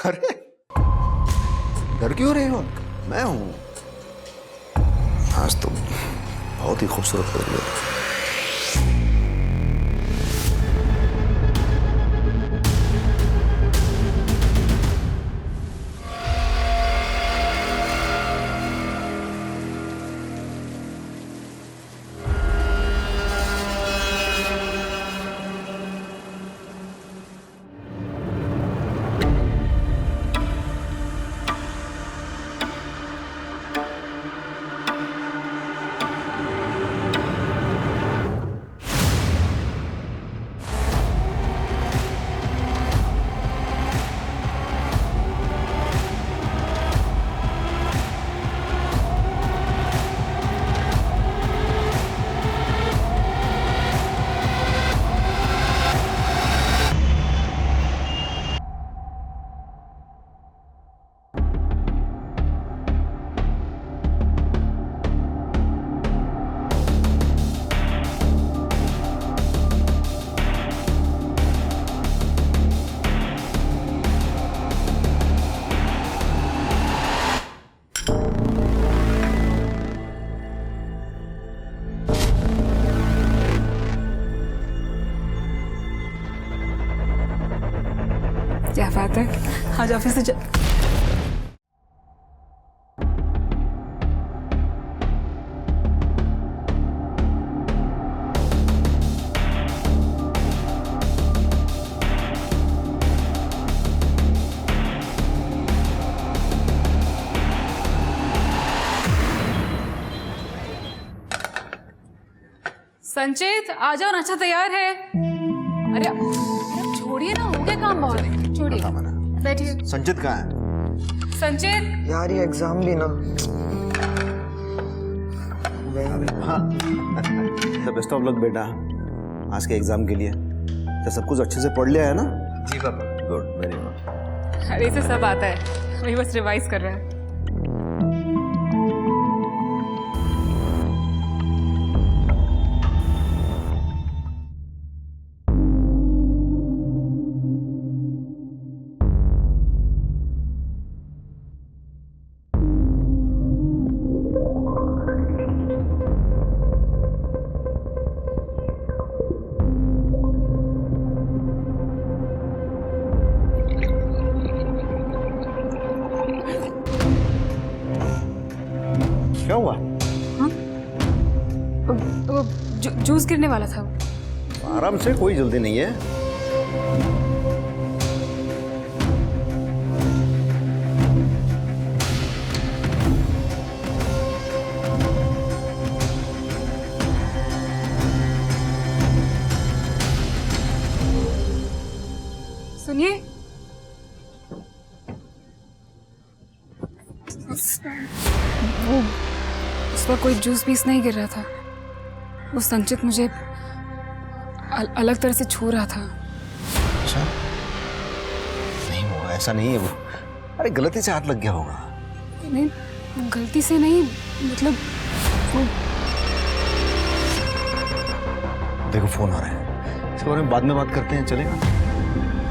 अरे डर क्यों रहे हो? मैं हूं। आज तो बहुत ही खूबसूरत लग रही हो। क्या बात है, आज ऑफिस से संचित आ जाओ, नाश्ता तैयार है। अरे छोड़िए ना, हो गया काम बहुत। छोड़िए, बैठिए। संचित कहाँ है? संचित यार ये एग्जाम भी ना। द बेस्ट ऑफ लक बेटा आज के एग्जाम के लिए। तो सब कुछ अच्छे से पढ़ लिया है ना? जी पापा। Good, very good. अरे इसे सब आता है, वही बस रिवाइज कर रहे हैं। क्या हुआ? जूस गिरने वाला था। आराम से, कोई जल्दी नहीं है। सुनिए, वो उस पर कोई जूस पीस नहीं गिर रहा था। वो संचित मुझे अलग तरह से छू रहा था। अच्छा, नहीं वो ऐसा नहीं है वो। अरे गलती से हाथ लग गया होगा। नहीं, गलती से नहीं, मतलब वो... देखो फोन आ रहा है, इसके बारे में बाद में बात करते हैं, चलेगा?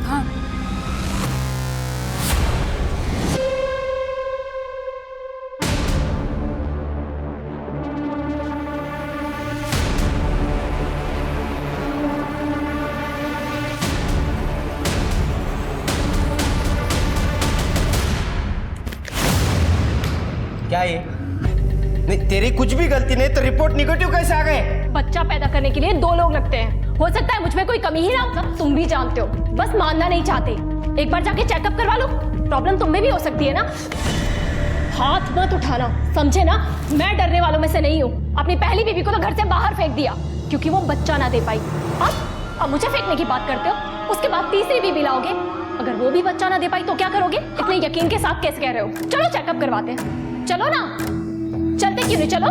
हाँ। क्या ये? नहीं तेरी कुछ भी गलती नहीं तो रिपोर्ट निगेटिव कैसे आ गए? बच्चा पैदा करने के लिए 2 लोग लगते हैं। हो सकता है मुझ में कोई कमी ही ना हो, तुम भी जानते हो, बस मानना नहीं चाहते। एक बार जाके चेकअप करवा लो, प्रॉब्लम तुम में भी हो सकती है ना। हाथ मत उठाना, समझे ना? मैं डरने वालों में से नहीं हूँ। अपनी पहली बीवी को तो घर से बाहर फेंक दिया क्योंकि वो बच्चा ना दे पाई। अब मुझे फेंकने की बात करते हो, उसके बाद तीसरी बीवी लाओगे, अगर वो भी बच्चा ना दे पाई तो क्या करोगे? इतने यकीन के साथ कैसे कह रहे हो? चलो चेकअप करवाते हैं, चलो ना। चलते क्यों नहीं? चलो।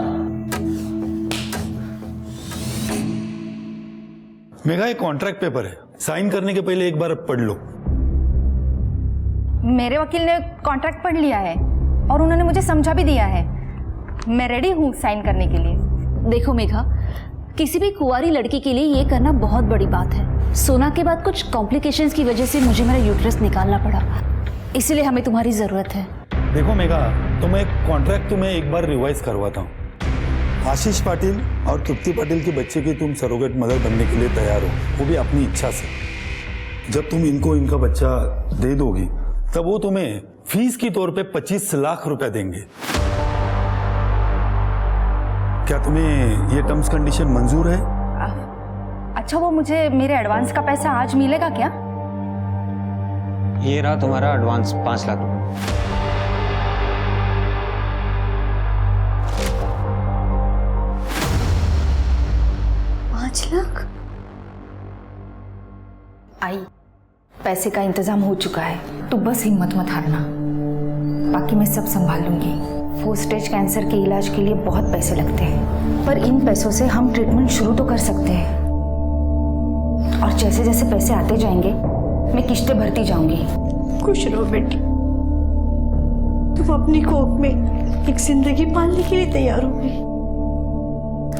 मेघा, ये कॉन्ट्रैक्ट पेपर है, साइन करने के पहले एक बार पढ़ लो। मेरे वकील ने कॉन्ट्रैक्ट पढ़ लिया है और उन्होंने मुझे समझा भी दिया है। मैं रेडी हूँ साइन करने के लिए। देखो मेघा, किसी भी कुंवारी लड़की के लिए ये करना बहुत बड़ी बात है। सोना के बाद कुछ कॉम्प्लिकेशंस की वजह से मुझे मेरा यूट्रस निकालना पड़ा। इसीलिए हमें तुम्हारी ज़रूरत है। देखो मेघा, तो मैं कॉन्ट्रैक्ट तुम्हें एक बार रिवाइज करवाता हूँ। आशीष पाटिल और तृप्ति पाटिल के बच्चे की तुम सरोगेट मदर बनने के लिए तैयार हो, वो भी अपनी इच्छा से। जब तुम इनको इनका बच्चा दे दोगी तब वो तुम्हें फीस के तौर पे 25 लाख रुपए देंगे। क्या तुम्हें ये टर्म्स कंडीशन मंजूर है? अच्छा, वो मुझे मेरे एडवांस का पैसा आज मिलेगा क्या? ये रहा तुम्हारा एडवांस 5 लाख रुपए। 5 लाख? आई, पैसे का इंतजाम हो चुका है, तू बस हिम्मत मत हारना। बाकी मैं सब संभाल लूंगी। 4 स्टेज कैंसर के इलाज के लिए बहुत पैसे लगते हैं, पर इन पैसों से हम ट्रीटमेंट शुरू तो कर सकते हैं। और जैसे जैसे पैसे आते जाएंगे मैं किश्तें भरती जाऊंगी। खुश रहो बेटी, तुम अपनी कोख में एक जिंदगी पालने के लिए तैयार हो गई,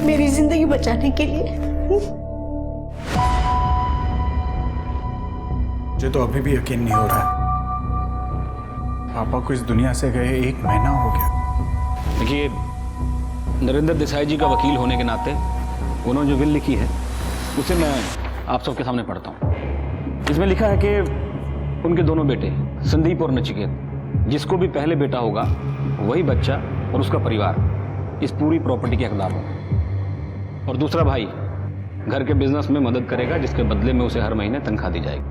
मेरी जिंदगी बचाने के लिए। मुझे तो अभी भी यकीन नहीं हो रहा है, पापा को इस दुनिया से गए 1 महीना हो गया। देखिए, नरेंद्र देसाई जी का वकील होने के नाते उन्होंने जो विल लिखी है उसे मैं आप सबके सामने पढ़ता हूँ। इसमें लिखा है कि उनके दोनों बेटे संदीप और नचिकेत, जिसको भी पहले बेटा होगा वही बच्चा और उसका परिवार इस पूरी प्रॉपर्टी के हकदार होगा। और दूसरा भाई घर के बिजनेस में मदद करेगा, जिसके बदले में उसे हर महीने तनख्वाह दी जाएगी।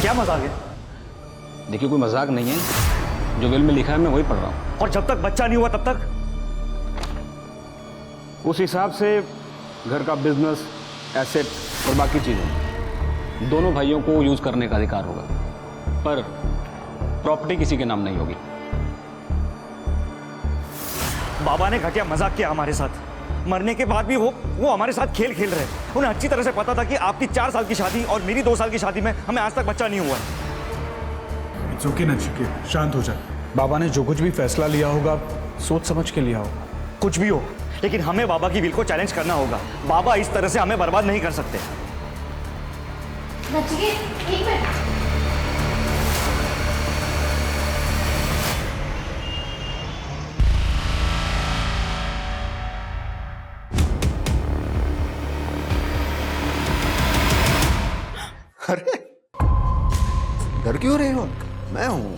क्या मजाक है? देखिए, कोई मजाक नहीं है, जो विल में लिखा है मैं वही पढ़ रहा हूँ। और जब तक बच्चा नहीं हुआ तब तक? उस हिसाब से घर का बिजनेस, एसेट और बाकी चीजें दोनों भाइयों को यूज करने का अधिकार होगा, पर प्रॉपर्टी किसी के नाम नहीं होगी। बाबा ने घटिया मजाक किया हमारे साथ। मरने के बाद भी वो हमारे साथ खेल खेल रहे हैं। उन्हें अच्छी तरह से पता था कि आपकी 4 साल की शादी और मेरी 2 साल की शादी में हमें आज तक बच्चा नहीं हुआ है। इट्स ओके नचिकेत, शांत हो जा। बाबा ने जो कुछ भी फैसला लिया होगा सोच समझ के लिया होगा। कुछ भी हो, लेकिन हमें बाबा की विल को चैलेंज करना होगा। बाबा इस तरह से हमें बर्बाद नहीं कर सकते। अरे डर क्यों रहे हो? मैं हूं।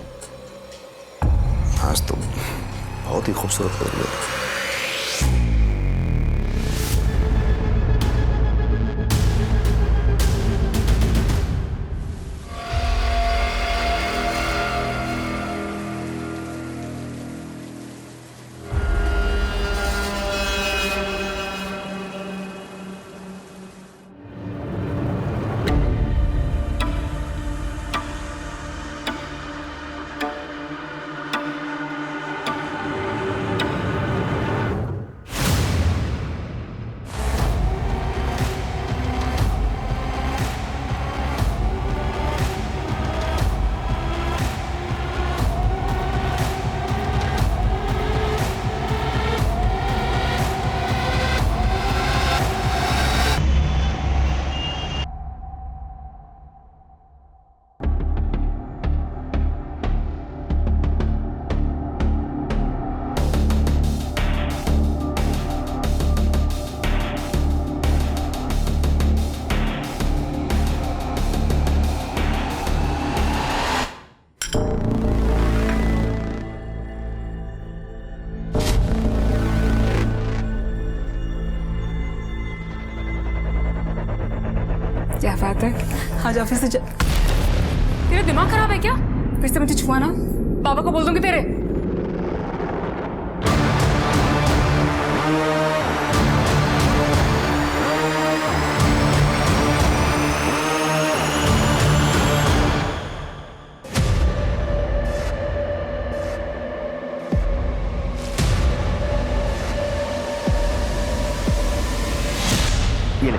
आज तो बहुत ही खूबसूरत लग रही हो। क्या बात है, आज ऑफिस से तेरा दिमाग खराब है क्या? फिर से मुझे छुआ ना, बाबा को बोल दूंगी तेरे। ये ले,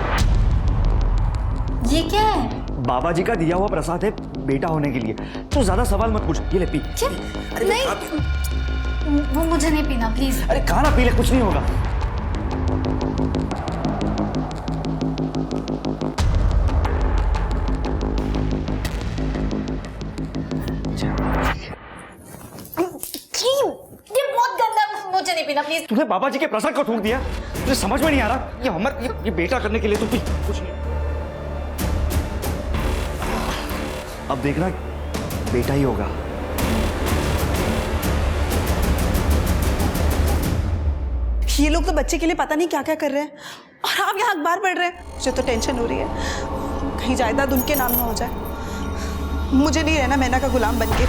ये क्या है? बाबा जी का दिया हुआ प्रसाद है बेटा होने के लिए। तो ज्यादा सवाल मत पूछ, ये ले पी। क्या? नहीं। वो मुझे नहीं पीना प्लीज। अरे खाना पी ले, कुछ नहीं होगा। ये बहुत गंदा, मुझे नहीं पीना प्लीज। तूने बाबा जी के प्रसाद को थूक दिया, मुझे समझ में नहीं आ रहा। ये बेटा करने के लिए तू पी, कुछ नहीं। अब देखना बेटा ही होगा। ये लोग तो बच्चे के लिए पता नहीं क्या क्या कर रहे हैं और आप यहाँ अखबार पढ़ रहे हैं। मुझे तो टेंशन हो रही है, कहीं जायदाद उनके नाम ना हो जाए। मुझे नहीं रहना मैना का गुलाम बनके।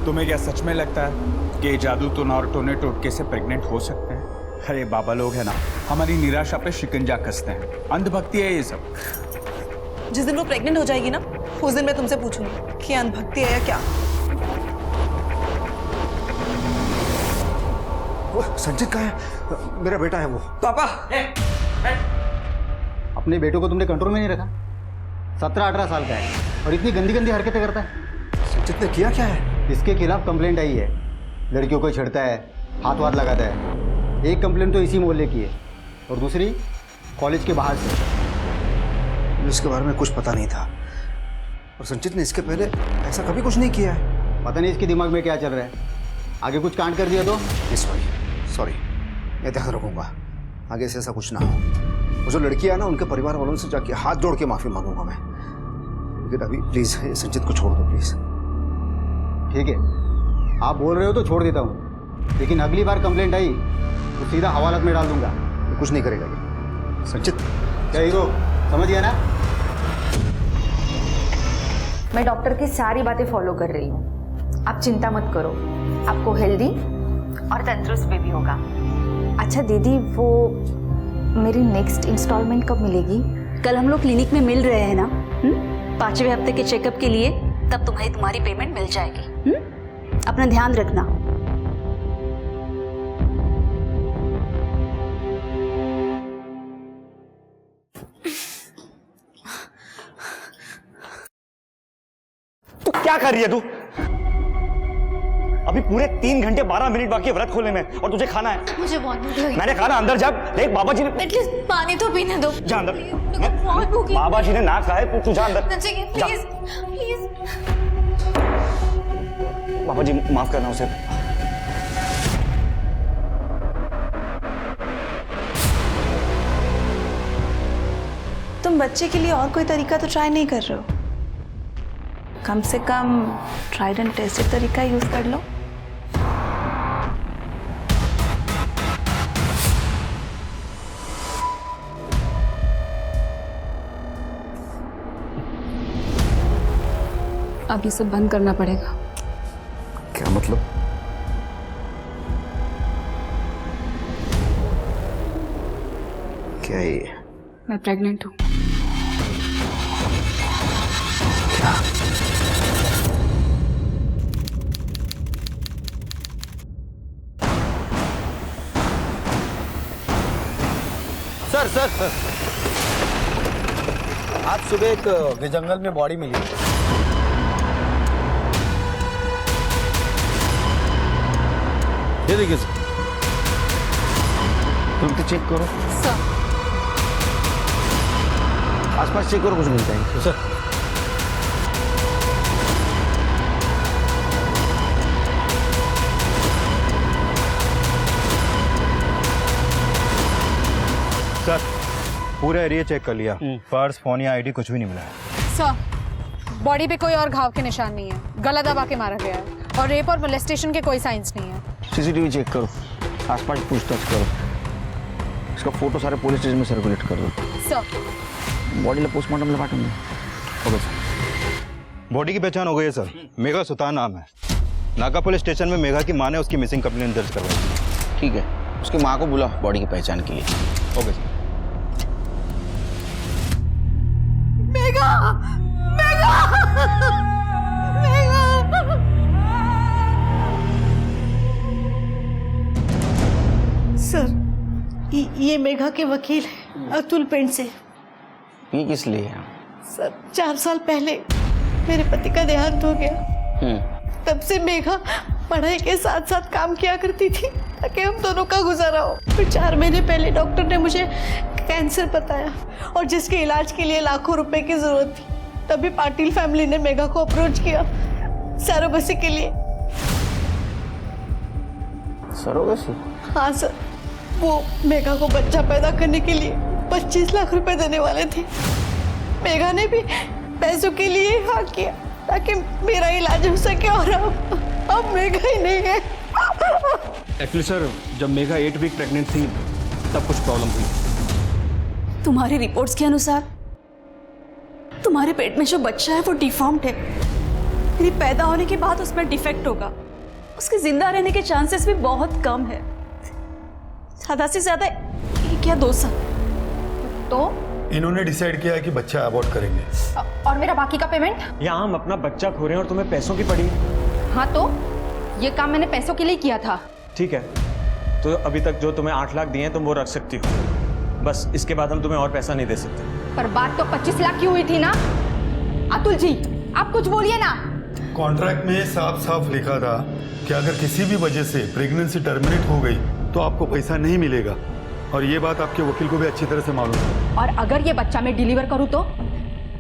तुम्हें क्या सच में लगता है कि जादू टोना और टोने टोटके से प्रेग्नेंट हो सकते हैं? अरे बाबा लोग है ना, हमारी निराशा पे शिकंजा कसते हैं। अंधभक्ति है ये सब। जिस दिन वो प्रेग्नेंट हो जाएगी ना, उस दिन मैं तुमसे पूछूंगी कि अंधभक्ति है या क्या। वो संचित कहाँ है? मेरा बेटा है वो। पापा अपने बेटों को तुमने कंट्रोल में नहीं रखा। 17-18 साल का है और इतनी गंदी गंदी हरकतें करता है। संचित ने किया क्या है? इसके खिलाफ कंप्लेंट आई है। लड़कियों को छेड़ता है, हाथ वाथ लगाता है। एक कंप्लेंट तो इसी मोहल्ले की है और दूसरी कॉलेज के बाहर से। इसके बारे में कुछ पता नहीं था और संचित ने इसके पहले ऐसा कभी कुछ नहीं किया है। पता नहीं इसके दिमाग में क्या चल रहा है। आगे कुछ कांड कर दिया तो? सॉरी, मैं ध्यान रखूंगा आगे से ऐसा कुछ ना हो। वो जो लड़की है ना, उनके परिवार वालों से जाके हाथ जोड़ के माफी मांगूंगा मैं। लेकिन अभी प्लीज संचित को छोड़ दो प्लीज। ठीक है, आप बोल रहे हो तो छोड़ देता हूँ, लेकिन अगली बार कंप्लेंट आई तो सीधा हवालात में डाल दूंगा। कुछ नहीं करेगा ये संचित। क्या हीरो, समझ गया ना? मैं डॉक्टर की सारी बातें फॉलो कर रही हूँ, आप चिंता मत करो। आपको हेल्दी और तंदुरुस्त बेबी होगा। अच्छा दीदी, वो मेरी नेक्स्ट इंस्टॉलमेंट कब मिलेगी? कल हम लोग क्लिनिक में मिल रहे हैं ना, 5वें हफ्ते के चेकअप के लिए, तब तुम्हारी पेमेंट मिल जाएगी। अपना ध्यान रखना। तू क्या कर रही है तू? अभी पूरे 3 घंटे 12 मिनट बाकी है व्रत खोलने में और तुझे खाना है। मुझे बहुत भूख लगी। मैंने खाना अंदर जा देख, बाबा जी ने एटलीस्ट पानी तो पीने दो। जा अंदर। बहुत भूख लगी। बाबा जी ने ना खाए, तू जा अंदर। Please please. बाबा जी माफ करना उसे। तुम बच्चे के लिए और कोई तरीका तो ट्राई नहीं कर रहे हो? कम से कम ट्राइड एंड टेस्टेड तरीका यूज कर लो। अब ये सब बंद करना पड़ेगा। क्या मतलब? क्या है ये? मैं प्रेग्नेंट हूँ। सर आज सुबह एक जंगल में बॉडी मिली। ये देखिए सर, तुम तो चेक करो। सर आसपास चेक करो, कुछ मिलता है सर। सर पूरा एरिया चेक कर लिया, पर्स, फोन या आईडी कुछ भी नहीं मिला है। सर बॉडी पे कोई और घाव के निशान नहीं है, गला दबा के मारा गया है और रेप और मोलेस्टेशन के कोई साइंस नहीं है। सीसीटीवी चेक करो, आसपास पूछताछ करो, इसका फोटो सारे पुलिस स्टेशन में सर्कुलेट कर दो। सर बॉडी पोस्टमार्टम में पाठूंगा। Okay sir. बॉडी की पहचान हो गई है सर, मेघा सुतार नाम है। नाका पुलिस स्टेशन में मेघा की मां ने उसकी मिसिंग कंप्लेंट दर्ज करवाई। ठीक है, उसकी माँ को बुला बॉडी की पहचान के लिए। Okay sir. Megha, Megha, Megha. Sir ये मेघा के वकील हैं, अतुल पेंट से। ये किस लिए है? सर 4 साल पहले मेरे पति का देहांत हो गया। तब से मेघा पढ़ाई के साथ साथ काम किया करती थी ताकि हम दोनों का गुजारा हो। फिर 4 महीने पहले डॉक्टर ने मुझे कैंसर बताया और जिसके इलाज के लिए लाखों रुपए की जरूरत थी। तभी पाटिल फैमिली ने मेघा को अप्रोच किया सरोगेसी के लिए। सरोगेसी? हाँ सर, वो मेघा को बच्चा पैदा करने के लिए 25 लाख रुपए देने वाले थे। मेघा ने भी पैसों के लिए हाँ किया ताकि मेरा इलाज हो सके और अब मेघा ही नहीं है। एक्चुअली सर, जब मेघा 8 वीक प्रेग्नेंट थी तब कुछ प्रॉब्लम हुई। तुम्हारी रिपोर्ट्स के अनुसार तुम्हारे पेट में जो बच्चा है वो डिफॉर्म्ड है, यानी पैदा होने के बाद उसमें डिफेक्ट होगा। उसके जिंदा रहने के चांसेस भी बहुत कम है, ज्यादा से ज्यादा 1 या 2 साल। तो इन्होंने डिसाइड किया है कि बच्चा अबॉर्ट करेंगे। और मेरा बाकी का पेमेंट? यहाँ हम अपना बच्चा खो रहे हैं और तुम्हें पैसों की पड़ी। हाँ तो ये काम मैंने पैसों के लिए किया था। ठीक है, तो अभी तक जो तुम्हें 8 लाख दिए हैं तुम वो रख सकती हो, बस इसके बाद हम तुम्हें और पैसा नहीं दे सकते। पर बात तो 25 लाख की हुई थी ना। अतुल जी आप कुछ बोलिए ना। कॉन्ट्रैक्ट में साफ साफ लिखा था कि अगर किसी भी वजह से प्रेगनेंसी टर्मिनेट हो गई तो आपको पैसा नहीं मिलेगा, और ये बात आपके वकील को भी अच्छी तरह से मालूम है। और अगर ये बच्चा मैं डिलीवर करूँ तो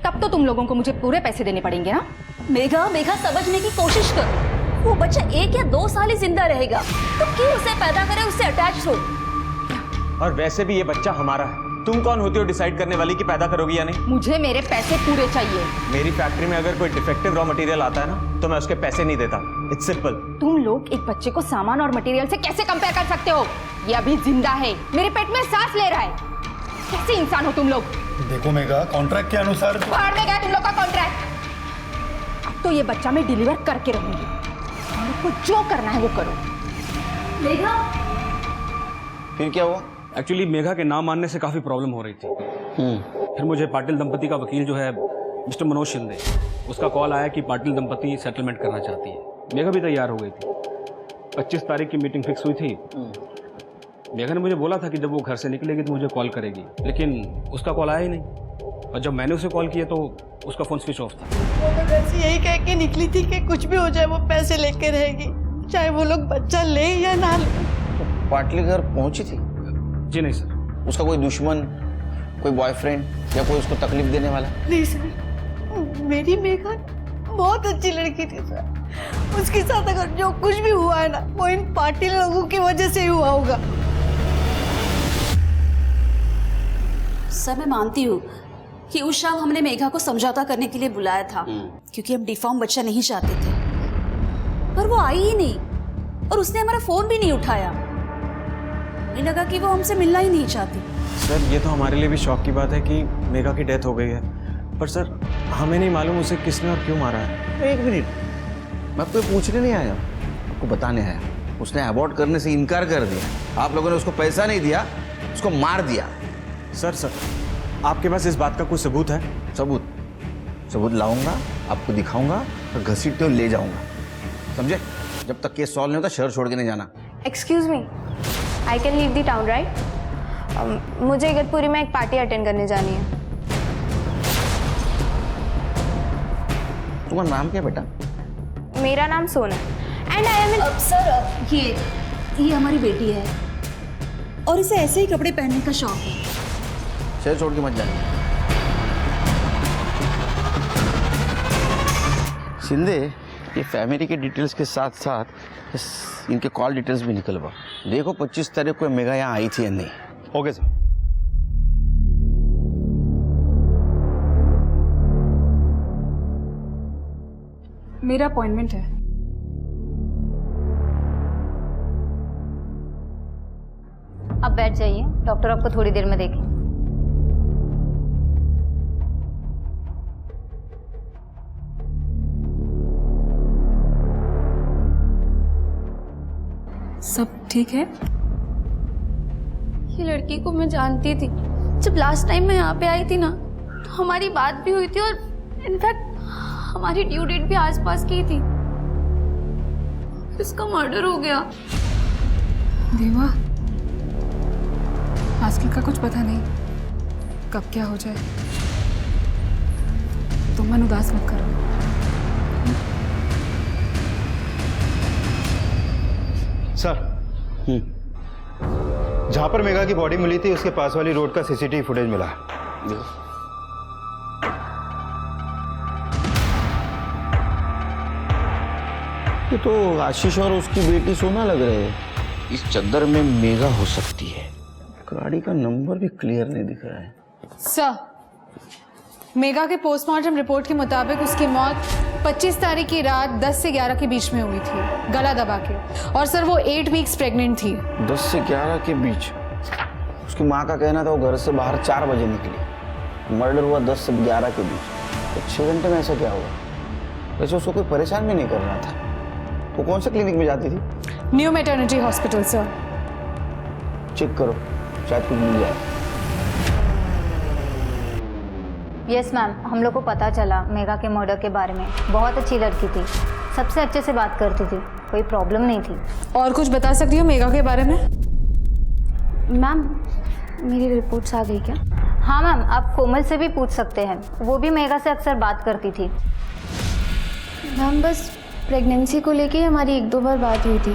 तब तो तुम लोगों को मुझे पूरे पैसे देने पड़ेंगे ना। मेघा समझने की कोशिश करो, वो बच्चा 1 या 2 साल ही जिंदा रहेगा, तो क्यों उसे पैदा करे, उससे अटैच हो। और वैसे भी ये बच्चा हमारा है, तुम कौन होती हो डिसाइड करने वाली कि पैदा करोगी या नहीं? मुझे मेरे पैसे पूरे चाहिए। मेरी फैक्ट्री में अगर कोई डिफेक्टिव रॉ मटेरियल आता है ना तो मैं उसके पैसे नहीं देता। It's simple. तुम लोग एक बच्चे को सामान और मटेरियल से कैसे कंपेयर कर सकते हो? ये अभी जिंदा है, मेरे पेट में सांस ले रहा है। कैसे इंसान हो तुम लोग? देखो मेघा, कॉन्ट्रैक्ट के अनुसार बाहर में गया तुम लोग का कॉन्ट्रैक्ट। अब तो ये बच्चा मैं डिलीवर करके रहूंगी, तुम लोग को जो करना है वो करो। मेघा फिर क्या हुआ? एक्चुअली मेघा के नाम मानने से काफ़ी प्रॉब्लम हो रही थी। फिर मुझे पाटिल दंपति का वकील जो है मिस्टर मनोज शिंदे, उसका कॉल आया कि पाटिल दंपति सेटलमेंट करना चाहती है। मेघा भी तैयार हो गई थी। 25 तारीख की मीटिंग फिक्स हुई थी। मेघा ने मुझे बोला था कि जब वो घर से निकलेगी तो मुझे कॉल करेगी, लेकिन उसका कॉल आया ही नहीं। और जब मैंने उसे कॉल किया तो उसका फ़ोन स्विच ऑफ था। वो तो घर से यही कह के निकली थी कि कुछ भी हो जाए वो पैसे लेके रहेगी, चाहे वो लोग बच्चा ले या ना ले। पाटली घर पहुंची थी? जी नहीं सर। उसका कोई दुश्मन, कोई बॉयफ्रेंड या कोई उसको तकलीफ देने वाला? नहीं सर, मेरी मेघा बहुत अच्छी लड़की थी सर। उसके साथ अगर जो कुछ भी हुआ है ना वो इन पाटिल लोगों की वजह से ही हुआ होगा। सर मैं मानती हूँ कि उस शाम हमने मेघा को समझौता करने के लिए बुलाया था, क्योंकि हम डिफॉर्म बच्चा नहीं चाहते थे, पर वो आई ही नहीं और उसने हमारा फोन भी नहीं उठाया। मुझे लगा कि वो हमसे मिलना ही नहीं चाहती। सर ये तो हमारे लिए भी शौक की बात है कि मेघा की डेथ हो गई है, पर सर हमें नहीं मालूम उसे किसने और क्यों मारा है। 1 मिनट, मैं आपको पूछने नहीं आया, आपको बताने आया। उसने अबॉर्ट करने से इनकार कर दिया, आप लोगों ने उसको पैसा नहीं दिया, उसको मार दिया। सर आपके पास इस बात का कोई सबूत है? सबूत लाऊंगा, आपको दिखाऊंगा और घसीटते हुए ले जाऊंगा, समझे? जब तक केस सॉल्व नहीं होता शहर छोड़ के नहीं जाना। Excuse me, I can leave the town right? मुझे इगतपुरी में एक पार्टी अटेंड करने जानी है। तुम्हारा नाम क्या बेटा? मेरा नाम सोना and I am in. Sir ये हमारी बेटी है और इसे ऐसे ही कपड़े पहनने का शौक है। शहर छोड़ के मत जाना। शिंदे, ये फैमिली के डिटेल्स के साथ साथ इनके कॉल डिटेल्स भी निकलवा। देखो 25 तारीख को मेघा यहाँ आई थी या नहीं। Okay sir. मेरा अपॉइंटमेंट है। अब बैठ जाइए, डॉक्टर आपको थोड़ी देर में देखें। सब ठीक है? ये लड़की को मैं जानती थी। जब लास्ट टाइम मैं यहाँ पे आई थी ना तो हमारी बात भी हुई थी और इनफैक्ट हमारी ड्यू डेट भी आसपास की थी। इसका मर्डर हो गया। देवा, आजकल का कुछ पता नहीं कब क्या हो जाए। तुम मन उदास मत करो। सर जहां पर मेघा की बॉडी मिली थी उसके पास वाली रोड का सीसीटीवी फुटेज मिला है। ये तो आशीष और उसकी बेटी सोना लग रहे हैं। इस चद्दर में मेघा हो सकती है। गाड़ी का नंबर भी क्लियर नहीं दिख रहा है। सर, मेघा के पोस्टमार्टम रिपोर्ट के मुताबिक उसकी मौत 25 तारीख की रात 10 से 11 के बीच में हुई थी, गला दबा के। और सर वो 8 वीक्स प्रेग्नेंट थी। 10 से 11 के बीच? उसकी माँ का कहना था वो घर से बाहर 4 बजे निकली। मर्डर हुआ 10 से 11 के बीच। तो 6 घंटे में ऐसा क्या हुआ? वैसे उसको कोई परेशान भी नहीं कर रहा था। वो कौन से क्लिनिक में जाती थी? New maternity hospital sir. Check करो, शायद कुछ मिल जाए। यस मैम, हम लोग को पता चला मेघा के मर्डर के बारे में। बहुत अच्छी लड़की थी, सबसे अच्छे से बात करती थी, कोई प्रॉब्लम नहीं थी। और कुछ बता सकती हो मेघा के बारे में? मैम मेरी रिपोर्ट्स आ गई क्या? हाँ मैम, आप कोमल से भी पूछ सकते हैं, वो भी मेघा से अक्सर बात करती थी। मैम बस प्रेगनेंसी को लेके हमारी 1-2 बार बात हुई थी।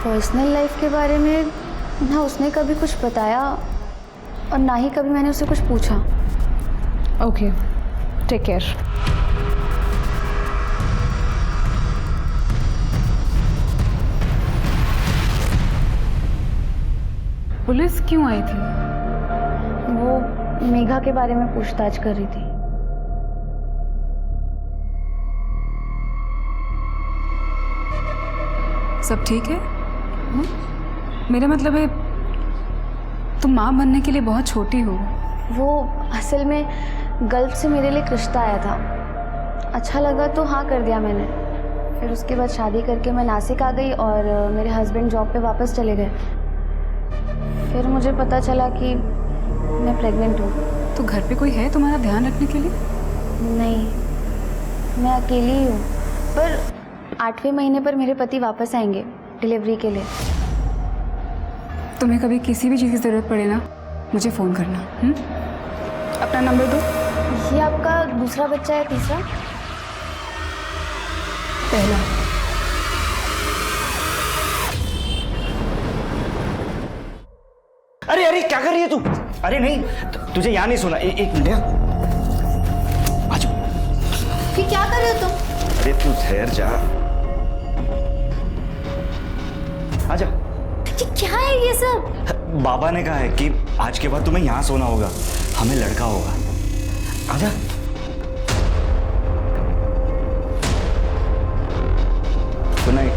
पर्सनल लाइफ के बारे में ना उसने कभी कुछ बताया और ना ही कभी मैंने उससे कुछ पूछा। Okay, take care. पुलिस क्यों आई थी? वो मेघा के बारे में पूछताछ कर रही थी। सब ठीक है? मेरा मतलब है तुम माँ बनने के लिए बहुत छोटी हो। वो असल में गल्फ से मेरे लिए एक रिश्ता आया था, अच्छा लगा तो हाँ कर दिया मैंने। फिर उसके बाद शादी करके मैं नासिक आ गई और मेरे हस्बैंड जॉब पे वापस चले गए। फिर मुझे पता चला कि मैं प्रेग्नेंट हूँ। तो घर पे कोई है तुम्हारा ध्यान रखने के लिए? नहीं, मैं अकेली ही हूँ। पर 8वें महीने पर मेरे पति वापस आएंगे डिलीवरी के लिए। तुम्हें कभी किसी भी चीज़ की ज़रूरत पड़े ना, मुझे फ़ोन करना। अपना नंबर दो। ये आपका दूसरा बच्चा है? तीसरा? पहला। अरे अरे क्या कर रही है तू? अरे नहीं, तुझे यहाँ नहीं सुना। एक मिनट आ जाओ। ये क्या कर रहे हो तुम? अरे तू ठहर जा, आ जा। ये क्या है ये सब? बाबा ने कहा है कि आज के बाद तुम्हें यहाँ सोना होगा, हमें लड़का होगा। आजा। Good night.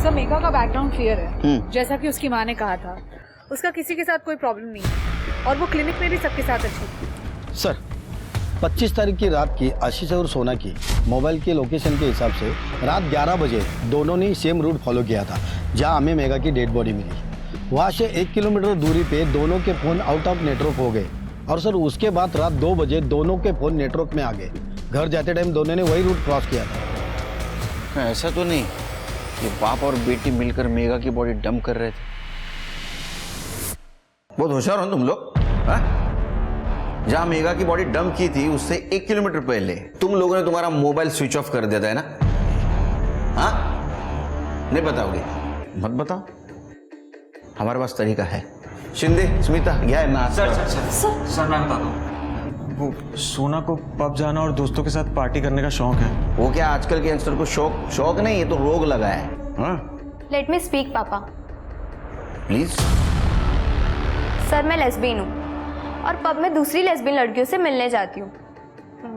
सर मेघा का बैकग्राउंड क्लियर है, जैसा कि उसकी माँ ने कहा था। उसका किसी के साथ कोई प्रॉब्लम नहीं है और वो क्लिनिक में भी सबके साथ अच्छी थी। सर 25 तारीख की रात की आशीष और सोना की मोबाइल के लोकेशन के हिसाब से रात 11 बजे दोनों ने सेम रूट फॉलो किया था जहां हमें मेघा की डेड बॉडी मिली। वहां से 1 किलोमीटर दूरी पे दोनों के फ़ोन आउट ऑफ नेटवर्क हो गए और सर उसके बाद रात 2 बजे दोनों के फ़ोन नेटवर्क में आ गए। घर जाते टाइम दोनों ने वही रूट क्रॉस किया था। ऐसा तो नहीं कि बाप और बेटी मिलकर मेघा की बॉडी डंप कर रहे थे? बहुत होशियार हो तुम लोग। जहां मेघा की बॉडी डंप की थी उससे 1 किलोमीटर पहले तुम लोगों ने तुम्हारा मोबाइल स्विच ऑफ कर दिया था, है ना? हाँ, नहीं बताओगे? मत बताओ, हमारे पास तरीका है। शिंदे, स्मिता, क्या है ना? सर मैं बताता हूँ। वो सोना को पब जाना और दोस्तों के साथ पार्टी करने का शौक है। वो क्या आजकल के यंगस्टर को शौक नहीं, ये तो रोग लगा है। लेट मी स्पीक पापा। प्लीज। सर मैं लेस्बियन हूँ और पब में दूसरी लेस्बियन लड़कियों से मिलने जाती हूँ।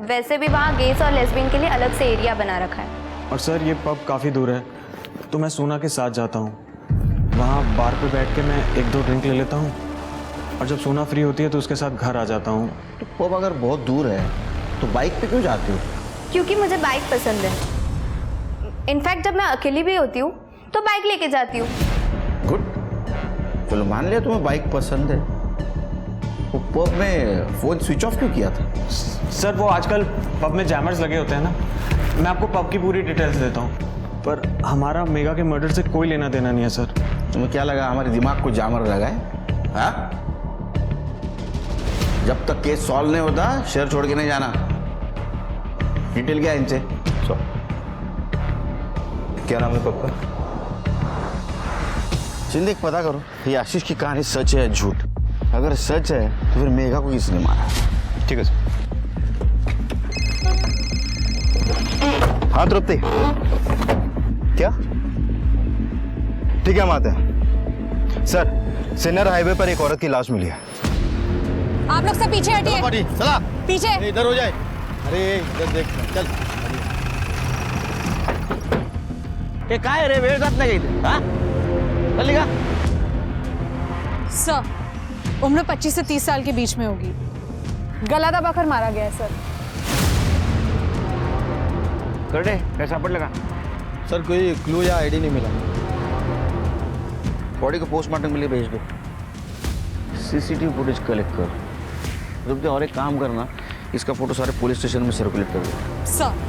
वैसे भी वहाँ गेस और लेस्बियन के लिए अलग से एरिया बना रखा है। और सर ये पब काफ़ी दूर है तो मैं सोना के साथ जाता हूँ। वहाँ बार पे बैठ के मैं 1-2 ड्रिंक ले लेता हूँ और जब सोना फ्री होती है तो उसके साथ घर आ जाता हूँ। तो पब अगर बहुत दूर है तो बाइक पे क्यों जाते हो? क्योंकि मुझे बाइक पसंद है। इनफैक्ट जब मैं अकेली भी होती हूँ तो बाइक लेके जाती हूँ। गुड, चलो मान लिया तुम्हें बाइक पसंद है। वो पब में फोन स्विच ऑफ क्यों किया था? सर वो आजकल पब में जैमर्स लगे होते हैं ना। मैं आपको पब की पूरी डिटेल्स देता हूँ, पर हमारा मेघा के मर्डर से कोई लेना देना नहीं है सर। तुम्हें क्या लगा हमारे दिमाग को जामर लगा है? हाँ? जब तक केस सॉल्व नहीं होता शहर छोड़ के नहीं जाना। डिटेल क्या है इनसे? क्या नाम है पप्पा? जिंदगी पता करो ये आशीष की कहानी सच है या झूठ। अगर सच है तो फिर मेघा को किसने मारा? ठीक है सर। हाँ तृप्ति, क्या? ठीक है, हम आते हैं। सर, सिन्नर हाईवे पर एक औरत की लाश मिली है। आप लोग सब पीछे हटिए। चला पीछे इधर हो जाए। अरे इधर देख, चल। ये काय रे वेळ जात नाही इथे? हाँ? चल का? सर, उम्र 25 से 30 साल के बीच में होगी। गला दबाकर मारा गया है सर। करडे कैसा पड़ लगा? सर कोई क्लू या आईडी नहीं मिला। बॉडी को पोस्टमार्टम के लिए भेज दो। सीसीटीवी फुटेज कलेक्ट कर। रुक जा, और एक काम करना, इसका फोटो सारे पुलिस स्टेशन में सर्कुलेट कर दो। सर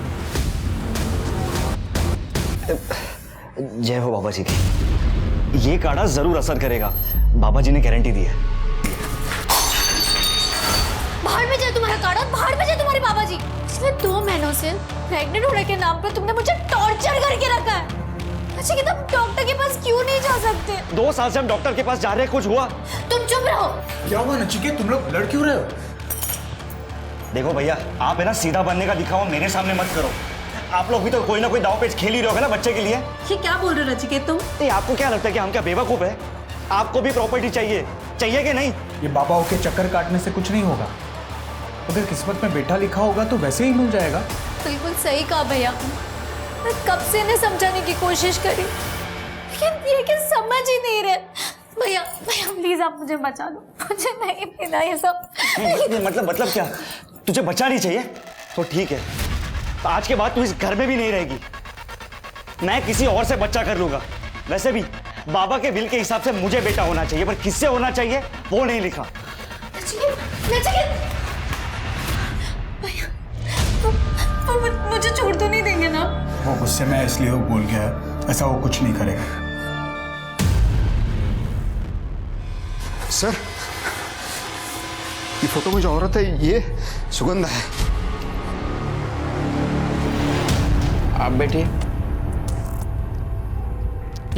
जय हो बाबा जी की। ये काढ़ा जरूर असर करेगा, बाबा जी ने गारंटी दी है। बाहर में जाए तुम्हारा काढ़ा, बाहर में जाए तुम्हारे बाबा जी। पिछले 2 महीनों से प्रेग्नेंट होने के नाम पर तुमने मुझे टॉर्चर करके रखा है। अच्छा कि तुम डॉक्टर के पास क्यों नहीं जा सकते? 2 साल से हम डॉक्टर के पास जा रहे हैं, कुछ हुआ? तुम चुप रहो। क्या हुआ नचिकेत, तुम लोग लड़ क्यों रहे हो? देखो भैया, आप है ना सीधा बनने का दिखावा मेरे सामने मत करो। आप लोग भी तो कोई ना कोई दाव पेच खेल ही रहे होगे ना बच्चे के लिए। ये क्या बोल रहे हो नचिकेत तुम? आपको क्या लगता है कि हम क्या बेवकूफ है? आपको भी प्रॉपर्टी चाहिए कि नहीं? ये बाबाओं के चक्कर काटने से कुछ नहीं होगा। अगर किस्मत में बेटा लिखा होगा तो वैसे ही मिल जाएगा। बिल्कुल सही कहा भैया। मैं कब से इन्हें समझाने की कोशिश करी, लेकिन ये कि समझ ही नहीं रहे। भैया भैया प्लीज आप मुझे बचा दो, मुझे नहीं पीना ये सब। मतलब क्या? तुझे बचा नहीं चाहिए तो ठीक है, तो आज के बाद तू इस घर में भी नहीं रहेगी। मैं किसी और से बच्चा कर लूंगा। वैसे भी बाबा के विल के हिसाब से मुझे बेटा होना चाहिए, पर किससे होना चाहिए वो नहीं लिखा। मुझे छोड़ तो नहीं देंगे ना? वो गुस्से में इसलिए वो बोल गया है, ऐसा वो कुछ नहीं करेगा। सर, ये फोटो में जो औरत है ये सुगंधा है। आप बैठिए।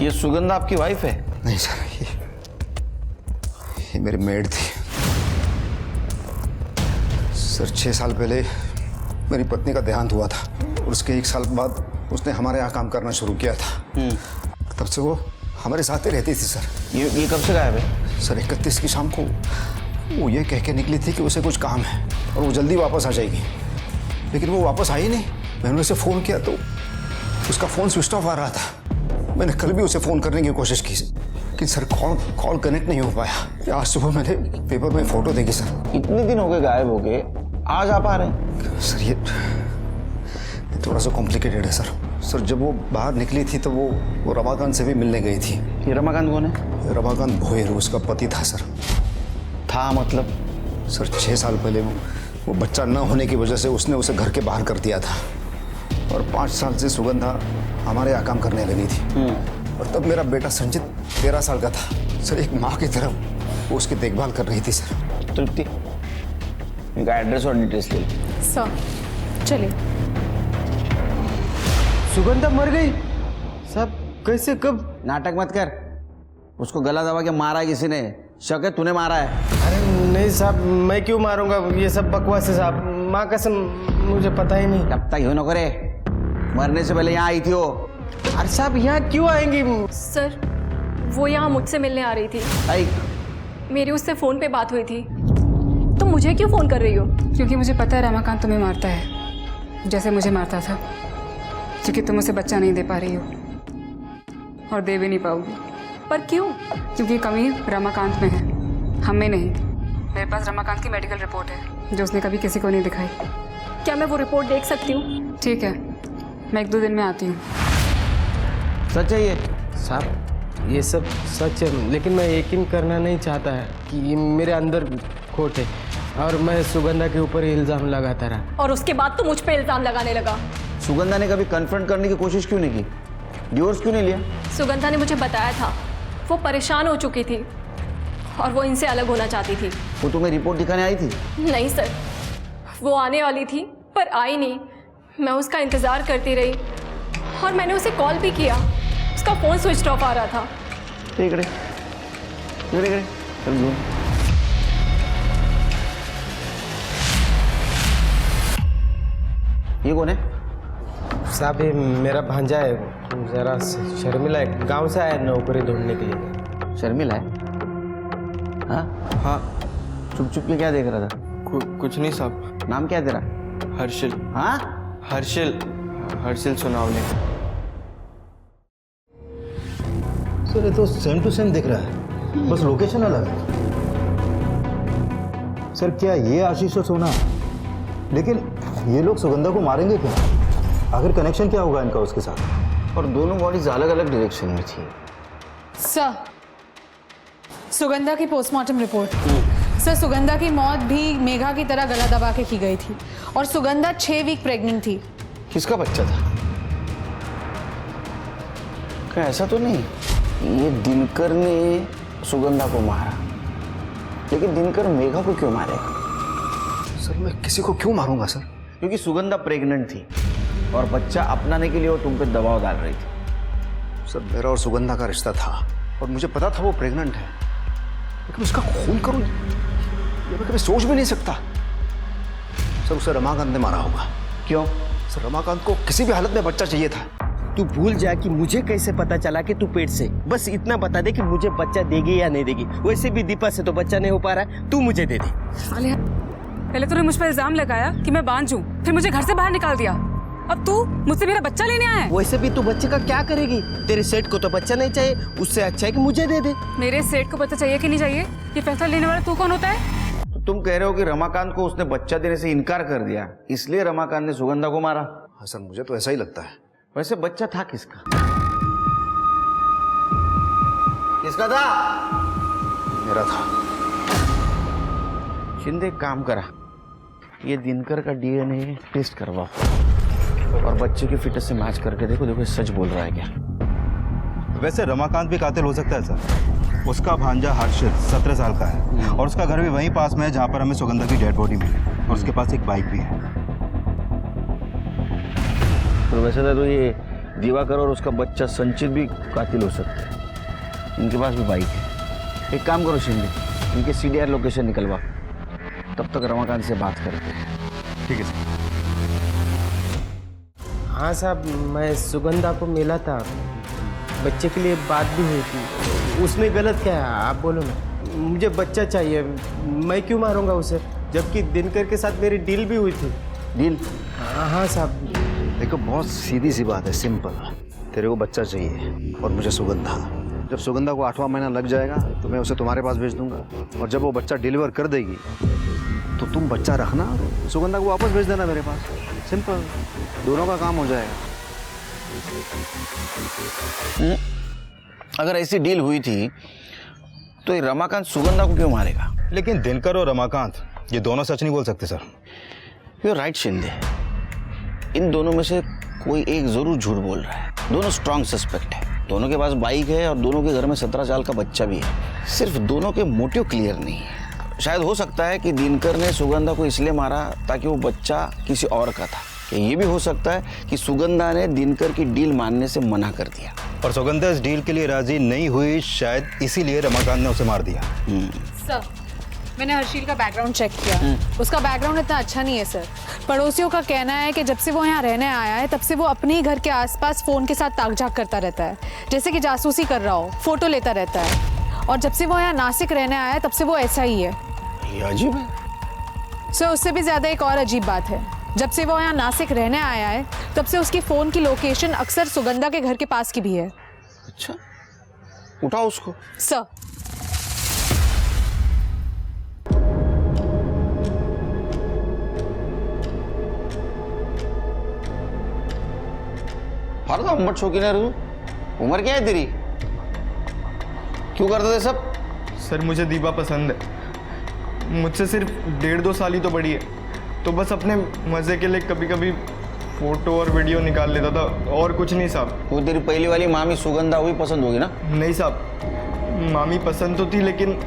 ये सुगंधा आपकी वाइफ है? नहीं सर, ये मेरी मेड थी। सर 6 साल पहले मेरी पत्नी का देहांत हुआ था और उसके 1 साल बाद उसने हमारे यहाँ काम करना शुरू किया था। तब से वो हमारे साथ ही रहती थी सर। ये कब से गायब है? सर 31 की शाम को वो ये कह के निकली थी कि उसे कुछ काम है और वो जल्दी वापस आ जाएगी, लेकिन वो वापस आई नहीं। मैंने उसे फ़ोन किया तो उसका फ़ोन स्विच ऑफ आ रहा था। मैंने कल भी उसे फ़ोन करने की कोशिश की लेकिन सर कॉल कनेक्ट नहीं हो पाया। आज सुबह मैंने पेपर में फ़ोटो देखी सर। इतने दिन हो गए गायब हो गए, आज आप आ रहे हैं? सर ये थोड़ा सा कॉम्प्लिकेटेड है सर। सर जब वो बाहर निकली थी तो वो रमाकांत से भी मिलने गई थी। ये रमाकांत कौन है? रमाकांत भोयर, उसका पति था सर। था मतलब? सर 6 साल पहले वो बच्चा न होने की वजह से उसने उसे घर के बाहर कर दिया था और 5 साल से सुगंधा हमारे यहाँ काम करने लगी थी। और तब मेरा बेटा संजित 13 साल का था। सर एक माँ की तरह वो उसकी देखभाल कर रही थी सर। तृप्ति, इनका एड्रेस और डिटेल्स ले। सर चलिए। सुगंधा मर गई? साहब कैसे, कब? नाटक मत कर। उसको गला दबा के मारा है किसी ने। शक है तूने मारा है? अरे नहीं साहब, मैं क्यों मारूंगा? ये सब बकवास है साहब, माँ कसम मुझे पता ही नहीं। तब तक यूं न करे, मरने से पहले यहाँ आई थी वो। अरे साहब यहाँ क्यों आएंगी? सर वो यहाँ मुझसे मिलने आ रही थी। आई? मेरी उससे फोन पे बात हुई थी। तुम मुझे क्यों फोन कर रही हो? क्योंकि मुझे पता है रमाकांत तुम्हें मारता है जैसे मुझे मारता था, क्योंकि तुम उसे बच्चा नहीं दे पा रही हो और दे भी नहीं पाओगी। पर क्यों? क्योंकि कमी रमाकांत में है, हम में नहीं। मेरे पास रमाकांत की मेडिकल रिपोर्ट है जो उसने कभी किसी को नहीं दिखाई। क्या मैं वो रिपोर्ट देख सकती हूँ? ठीक है, मैं 1-2 दिन में आती हूँ। सच है ये? साहब ये सब सच है, लेकिन मैं यकीन करना नहीं चाहता है कि ये मेरे अंदर खोट है और मैं सुगंधा के ऊपर इल्ज़ाम लगाता रहा। और उसके बाद तो मुझ पे इल्ज़ाम लगाने लगा। सुगंधा ने कभी कन्फ्रंट करने की कोशिश क्यों नहीं की? डिवोर्स क्यों नहीं लिया? सुगंधा ने मुझे बताया था वो परेशान हो चुकी थी और वो इनसे अलग होना चाहती थी। वो तुम्हें रिपोर्ट दिखाने आई थी? नहीं सर, वो आने वाली थी पर आई नहीं। मैं उसका इंतज़ार करती रही और मैंने उसे कॉल भी किया, उसका फोन स्विच ऑफ आ रहा था। ठीक है, चल घूम। ये कौन है? साहब ये मेरा भांजा है, जरा शर्मिला है, गांव से आया नौकरी ढूंढने के लिए। शर्मिला है? हाँ हाँ। चुप चुप के क्या देख रहा था? कुछ नहीं साहब। नाम क्या है तेरा? हर्षिल। हाँ हर्षिल सोनावले। सर ये तो सेम टू सेम दिख रहा है, बस लोकेशन अलग है। सर क्या ये आशीष और सोना? लेकिन ये लोग सुगंधा को मारेंगे क्या? आखिर कनेक्शन क्या होगा इनका उसके साथ? और दोनों बॉडीज अलग अलग डायरेक्शन में थी। सर सुगंधा की पोस्टमार्टम रिपोर्ट। सर सुगंधा की मौत भी मेघा की तरह गला दबा के की गई थी और सुगंधा 6 वीक प्रेग्नेंट थी। किसका बच्चा था? क्या ऐसा तो नहीं ये दिनकर ने सुगंधा को मारा, लेकिन दिनकर मेघा को क्यों मारेगा? सर मैं किसी को क्यों मारूंगा सर? क्योंकि सुगंधा प्रेग्नेंट थी और बच्चा अपनाने के लिए वो तुम पे दबाव डाल रही थी। सर मेरा और सुगंधा का रिश्ता था और मुझे पता था वो प्रेग्नेंट है, लेकिन उसका खून करूं ये मैं कभी सोच भी नहीं सकता। सर उसे रमाकांत ने मारा होगा। क्यों? सर रमाकांत को किसी भी हालत में बच्चा चाहिए था। तू भूल जा कि मुझे कैसे पता चला कि तू पेट से, बस इतना बता दे कि मुझे बच्चा देगी या नहीं देगी। वैसे भी दीपा से तो बच्चा नहीं हो पा रहा है, तू मुझे दे दे। आलिया, पहले तूने मुझ पर इल्जाम लगाया कि मैं बांझ हूँ, फिर मुझे घर से बाहर निकाल दिया, अब तू मुझसे मेरा बच्चा लेने आया है। वैसे भी तू बच्चे का क्या करेगी? तेरे सेठ को तो बच्चा नहीं चाहिए, उससे अच्छा है कि मुझे दे दे। मेरे सेठ को बच्चा चाहिए कि नहीं चाहिए, ये फैसला लेने वाला तू कौन होता है? तुम कह रहे हो कि रमाकांत को उसने बच्चा देने से इनकार कर दिया, इसलिए रमाकांत ने सुगंधा को मारा? हाँ सर मुझे तो ऐसा ही लगता है। वैसे बच्चा था किसका? किसका था? मेरा था। शिंदे काम करा, ये दिनकर का डीएनए टेस्ट करवाओ और बच्चे की फिटनेस से मैच करके देखो देखो सच बोल रहा है क्या। वैसे रमाकांत भी कातिल हो सकता है सर। उसका भांजा हर्षिल 17 साल का है और उसका घर भी वहीं पास में है जहाँ पर हमें सुगंधा की डेड बॉडी मिली, और उसके पास एक बाइक भी है। तो वैसे तो ये दिवाकर और उसका बच्चा संचित भी कातिल हो सकते हैं, इनके पास भी बाइक है। एक काम करो शिंदे, इनके CDR लोकेशन निकलवा, तब तक रमाकांत से बात करते हैं। ठीक है सर। हाँ साहब मैं सुगंधा को मिला था, बच्चे के लिए बात भी हुई थी। उसमें गलत क्या है आप बोलो ना? मुझे बच्चा चाहिए, मैं क्यों मारूंगा उसे, जबकि दिनकर के साथ मेरी डील भी हुई थी। डील? हाँ साहब। देखो बहुत सीधी सी बात है, सिंपल। तेरे को बच्चा चाहिए और मुझे सुगंधा। जब सुगंधा को 8वां महीना लग जाएगा तो मैं उसे तुम्हारे पास भेज दूंगा, और जब वो बच्चा डिलीवर कर देगी तो तुम बच्चा रखना, सुगंधा को वापस भेज देना मेरे पास। सिंपल, दोनों का काम हो जाएगा। अगर ऐसी डील हुई थी तो ये रमाकांत सुगंधा को क्यों मारेगा? लेकिन दिनकर और रमाकांत ये दोनों सच नहीं बोल सकते सर। यू राइट शिंदे, इन दोनों में से कोई एक जरूर झूठ बोल रहा है। दोनों स्ट्रॉन्ग सस्पेक्ट है, दोनों के पास बाइक है और दोनों के घर में 17 साल का बच्चा भी है। सिर्फ दोनों के मोटिव क्लियर नहीं है। शायद हो सकता है कि दिनकर ने सुगंधा को इसलिए मारा ताकि वो बच्चा किसी और का था, या ये भी हो सकता है कि सुगंधा ने दिनकर की डील मानने से मना कर दिया और सुगंधा इस डील के लिए राजी नहीं हुई, शायद इसीलिए रमाकांत ने उसे मार दिया। सर मैंने हर्षिल का बैकग्राउंड चेक किया, उसका बैकग्राउंड इतना अच्छा नहीं है सर। पड़ोसियों का कहना है कि जब से वो यहाँ रहने आया है तब से वो अपने ही घर के आसपास फोन के साथ ताक-झाक करता रहता है, जैसे कि जासूसी कर रहा हो, फोटो लेता रहता है। और जब से वो यहाँ नासिक रहने आया है तब से वो ऐसा ही है। ये अजीब है। सर उससे भी ज्यादा एक और अजीब बात है, जब से वो यहाँ नासिक रहने आया है तब से उसकी फोन की लोकेशन अक्सर सुगंधा के घर के पास की भी है। अच्छा, उठाओ उसको। सर हर तो अम्बट शौकीन है तू। उम्र क्या है तेरी? क्यों करते थे सब? सर मुझे दीपा पसंद है, मुझसे सिर्फ 1.5-2 साल ही तो बड़ी है, तो बस अपने मजे के लिए कभी कभी फोटो और वीडियो निकाल लेता था, और कुछ नहीं साहब। वो तेरी पहली वाली मामी सुगंधा हुई पसंद होगी ना? नहीं साहब, मामी पसंद तो थी लेकिन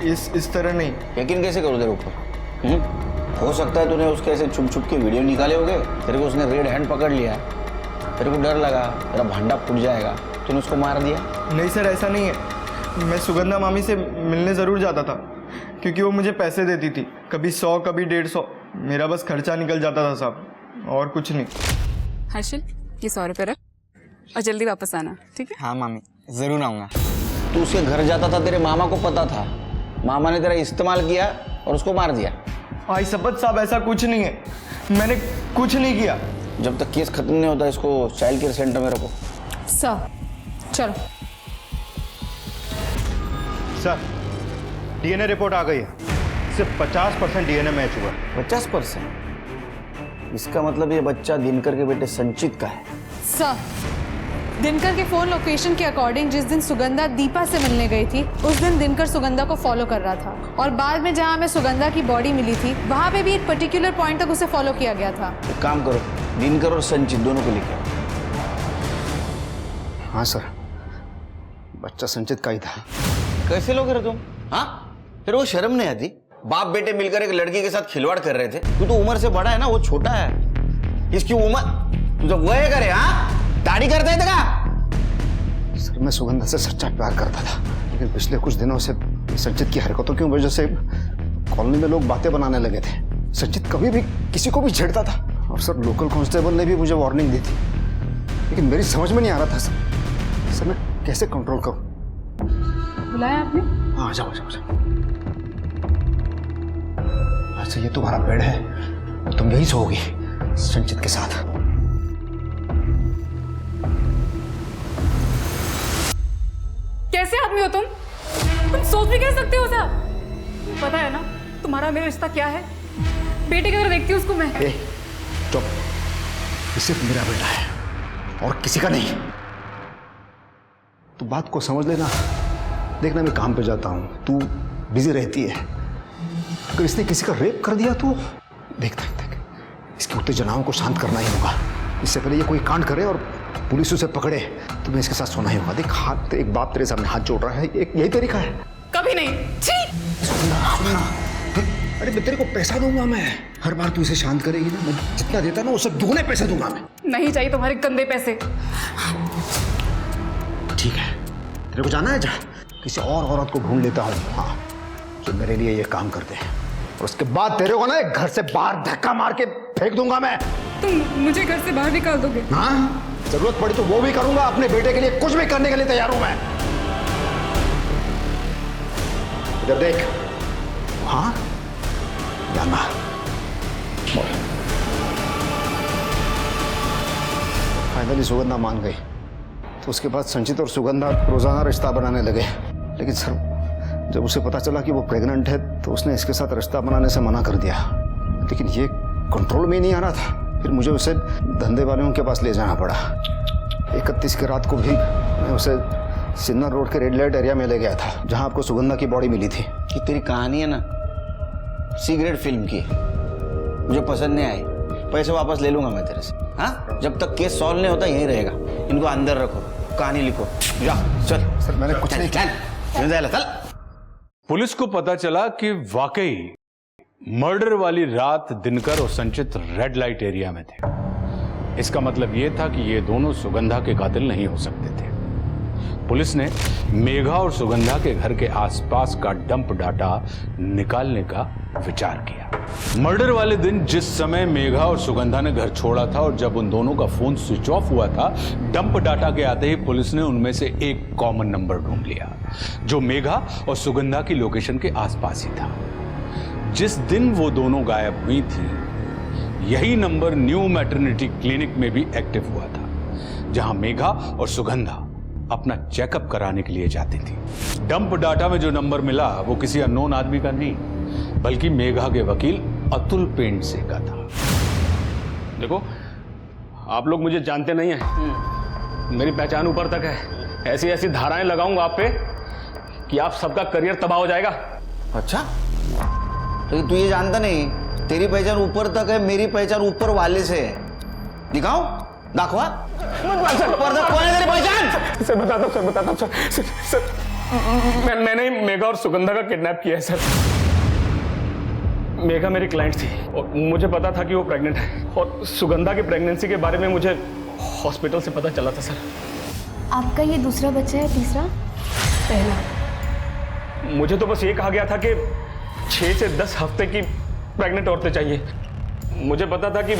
इस तरह नहीं। यकीन कैसे करो तेरे ऊपर? हो सकता है तूने उसके ऐसे छुप छुप के वीडियो निकाले होंगे, तेरे को उसने रेड हैंड पकड़ लिया है। तेरे को डर लगा तेरा भांडा फूट जाएगा, तूने उसको मार दिया? नहीं सर, ऐसा नहीं है। मैं सुगंधा मामी से मिलने ज़रूर जाता था क्योंकि वो मुझे पैसे देती थी, कभी 100 कभी 150। मेरा बस खर्चा निकल जाता था साहब, और कुछ नहीं। हर्षिल, ये 100 रुपये रख और जल्दी वापस आना, ठीक है? हाँ मामी, ज़रूर आऊँगा। तू उसके घर जाता था, तेरे मामा को पता था, मामा ने तेरा इस्तेमाल किया और उसको मार दिया। भाई शपथ साहब, ऐसा कुछ नहीं है, मैंने कुछ नहीं किया। जब तक केस खत्म नहीं होता इसको चाइल्ड केयर सेंटर में रखो। सर चलो। सर, डीएनए रिपोर्ट आ गई है, सिर्फ 50% डीएनए मैच हुआ। 50%? इसका मतलब ये बच्चा दिनकर के बेटे संचित का है। सर, दिनकर के फोन लोकेशन के अकॉर्डिंग जिस दिन सुगंधा दीपा से मिलने गई थी उस दिन दिनकर सुगंधा को फॉलो कर रहा था, और बाद में जहां हमें सुगंधा की बॉडी मिली थी वहां पे भी एक पर्टिकुलर पॉइंट तक उसे फॉलो किया गया था। एक काम करो, दिनकर और संचित दोनों को लिखो। हाँ सर, बच्चा संचित का ही था। कैसे लोग रहे तुम? हाँ, फिर वो शर्म नहीं आती? बाप बेटे मिलकर एक लड़की के साथ खिलवाड़ कर रहे थे। तू तो उम्र से बड़ा है ना, वो छोटा है। इसकी उम्र तू तो वह करे, हाँ दाढ़ी करता है तेरा? सर, मैं सुगंधा से सच्चा प्यार करता था, लेकिन पिछले कुछ दिनों से संचित की हरकतों की वजह से कॉलोनी में लोग बातें बनाने लगे थे। संचित कभी भी किसी को भी छेड़ता था, और सर लोकल कांस्टेबल ने भी मुझे वार्निंग दी थी, लेकिन मेरी समझ में नहीं आ रहा था सर मैं कैसे कंट्रोल करूं? बुलाया आपने? हाँ, जाओ जाओ जाओ। अच्छा, ये तुम्हारा बेड है, तुम यही सोओगी संचित के साथ। कैसे आदमी हो तुम सोच भी कैसे सकते हो साहब? पता है ना तुम्हारा मेरा रिश्ता क्या है? बेटे की तरह देखती हूँ उसको मैं। चुप, ये सिर्फ मेरा बेटा है और किसी का नहीं। तू बात को समझ लेना। देखना, मैं काम पे जाता हूँ, तू बिजी रहती है। अगर इसने किसी का रेप कर दिया तो देख इसकी उत्तेजनाओं को शांत करना ही होगा। इससे पहले ये कोई कांड करे और पुलिस उसे पकड़े तो मैं इसके साथ सोना ही होगा। देख, हाथ एक बाप तेरे सामने हाथ जोड़ रहा है, यही तरीका है। कभी नहीं। सुनना, अरे मैं तेरे को पैसा दूंगा, मैं हर बार तू इसे शांत करेगी ना, मैं जितना देता ना उससे दुगने पैसे दूंगा मैं। नहीं चाहिए तुम्हारे गंदे पैसे। ठीक है, तेरे को जाना है, जा किसी और औरत को ढूंढ लेता हूँ, हाँ, जो मेरे लिए ये काम करते हैं, और उसके बाद तेरे को ना घर से बाहर धक्का मार के फेंक दूंगा मैं। तुम मुझे घर से बाहर निकाल दोगे? हाँ, जरूरत पड़ी तो वो भी करूंगा। अपने बेटे के लिए कुछ भी करने के लिए तैयार हूं मैं। इधर देख। हाँ, जाना। फाइनली सुगंधा मान गई, तो उसके बाद संचित और सुगंधा रोजाना रिश्ता बनाने लगे। लेकिन सर, जब उसे पता चला कि वो प्रेग्नेंट है तो उसने इसके साथ रिश्ता बनाने से मना कर दिया। लेकिन ये कंट्रोल में ही नहीं आ रहा था। फिर मुझे उसे धंधे वालों के पास ले जाना पड़ा। 31 की रात को भी मैं उसे सिन्नर रोड के रेड लाइट एरिया में ले गया था, जहां आपको सुगंधा की बॉडी मिली थी। कि तेरी कहानी है ना सी ग्रेड फिल्म की, मुझे पसंद नहीं आई। पैसे वापस ले लूंगा मैं तेरे से। हाँ, जब तक केस सॉल्व नहीं होता यहीं रहेगा। इनको अंदर रखो, कहानी लिखो। जा चल। सर, मैंने कुछ नहीं किया। चल। पुलिस को पता चला कि वाकई मर्डर वाली रात दिनकर और संचित रेड लाइट एरिया में थे। इसका मतलब यह था कि ये दोनों सुगंधा के कातिल नहीं हो सकते थे। पुलिस ने मेघा और सुगंधा के घर के आसपास का डंप डाटा निकालने का विचार किया। मर्डर वाले दिन जिस समय मेघा और सुगंधा ने घर छोड़ा था और जब उन दोनों का फोन स्विच ऑफ हुआ था, डंप डाटा के आते ही पुलिस ने उनमें से एक कॉमन नंबर ढूंढ लिया जो मेघा और सुगंधा की लोकेशन के आसपास ही था। जिस दिन वो दोनों गायब हुई थी, यही नंबर न्यू मैटरनिटी क्लिनिक में भी एक्टिव हुआ था, जहां मेघा और सुगंधा अपना चेकअप कराने के लिए जाती थी। डंप डाटा में जो नंबर मिला वो किसी अननोन आदमी का नहीं, बल्कि मेघा के वकील अतुल पेंट से का था। देखो, आप लोग मुझे जानते नहीं हैं, मेरी पहचान ऊपर तक है। ऐसी ऐसी धाराएं लगाऊंगा आप पे कि आप सबका करियर तबाह हो जाएगा। अच्छा, तो तू ये जानता नहीं तेरी पहचान ऊपर तक है, मेरी पहचान ऊपर वाले से है। दिखाओ, दाखवा। ऊपर तक कौन है तेरी पहचान? सर बताता हूँ सर, मैंने मेघा और सुगंधा का किडनैप किया है सर। मेघा मेरी क्लाइंट थी और मुझे पता था कि वो प्रेग्नेंट है, और सुगंधा की प्रेगनेंसी के बारे में मुझे हॉस्पिटल से पता चला था सर। आपका ये दूसरा बच्चा है, तीसरा? पहला। मुझे तो बस ये कहा गया था कि 6 से 10 हफ्ते की प्रेग्नेंट औरतें चाहिए। मुझे पता था कि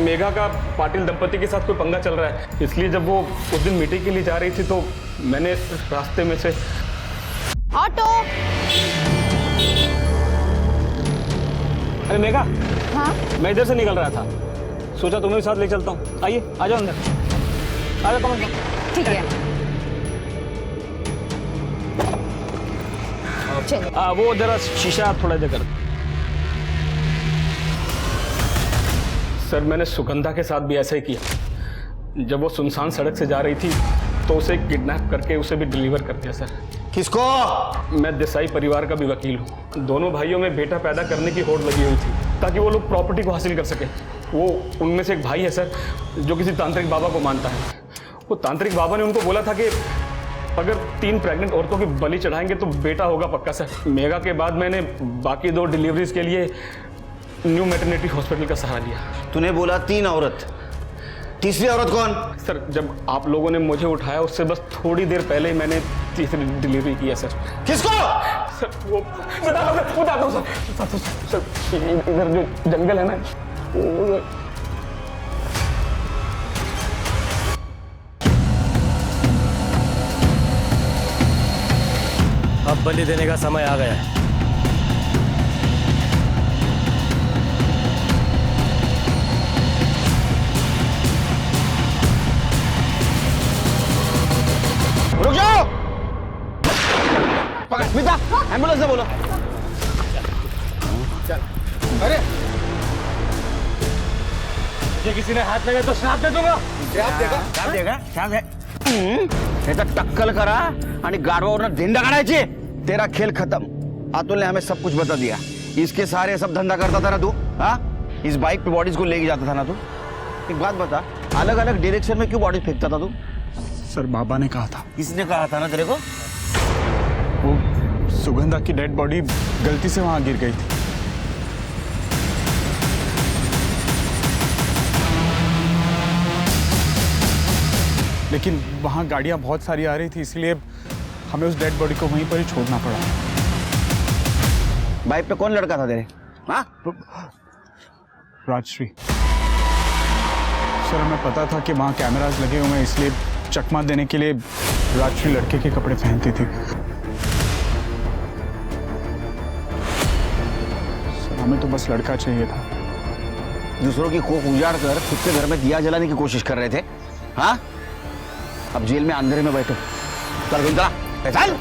मेघा का पाटिल दंपति के साथ कोई पंगा चल रहा है, इसलिए जब वो उस दिन मीटिंग के लिए जा रही थी तो मैंने रास्ते में से ऑटो। अरे मेघा, हाँ मैं इधर से निकल रहा था, सोचा तुम्हें भी साथ ले चलता हूँ। आइए, आ जाओ अंदर, आ जाओ। कम ठीक है। वो जरा शीशा थोड़ा जगह। सर मैंने सुगंधा के साथ भी ऐसा ही किया। जब वो सुनसान सड़क से जा रही थी तो उसे किडनैप करके उसे भी डिलीवर कर दिया सर। किसको? मैं देसाई परिवार का भी वकील हूँ। दोनों भाइयों में बेटा पैदा करने की होड़ लगी हुई थी ताकि वो लोग प्रॉपर्टी को हासिल कर सके। वो उनमें से एक भाई है सर जो किसी तांत्रिक बाबा को मानता है। वो तांत्रिक बाबा ने उनको बोला था कि अगर 3 प्रेग्नेंट औरतों की बलि चढ़ाएंगे तो बेटा होगा पक्का सर। मेगा के बाद मैंने बाकी 2 डिलीवरीज के लिए न्यू मैटरनिटी हॉस्पिटल का सहारा लिया। तूने बोला 3 औरत, तीसरी औरत कौन? सर जब आप लोगों ने मुझे उठाया उससे बस थोड़ी देर पहले ही मैंने तीसरी डिलीवरी किया सर। किसको? सर वो बताता हूँ सर। इधर जो जंगल है ना, अब बलि देने का समय आ गया है। रुक जाओ! पकड़ मिता, एम्बुलेंस से बोलो। अरे मुझे किसी ने हाथ लगा तो श्राप दे दूंगा। श्राप देगा? श्राप देगा? श्राप है? टक्कल करा आणि गाडवावरनं धिंडा काढायची। तेरा खेल खत्म। अतुल ने हमें सब कुछ बता दिया। इसके सारे सब धंधा करता था ना तू? हाँ, इस बाइक पे बॉडीज को लेके जाता था ना तू? एक बात बता, अलग अलग डायरेक्शन में क्यों बॉडी फेंकता था तू? सर बाबा ने कहा था। किसने कहा था ना तेरे को? वो सुगंधा की डेड बॉडी गलती से वहां गिर गई थी। लेकिन वहां गाड़ियां बहुत सारी आ रही थी, इसलिए हमें उस डेड बॉडी को वहीं पर ही छोड़ना पड़ा। बाइक पे कौन लड़का था तेरे? हाँ? राजश्री। सर हमें पता था कि वहां कैमरास लगे हुए हैं, इसलिए चकमा देने के लिए राजश्री लड़के के कपड़े पहनती थी। सर हमें तो बस लड़का चाहिए था। दूसरों की कोख उजाड़ कर खुद के घर में दिया जलाने की कोशिश कर रहे थे। हाँ, अब जेल में अंधेरे में बैठो। चल चल।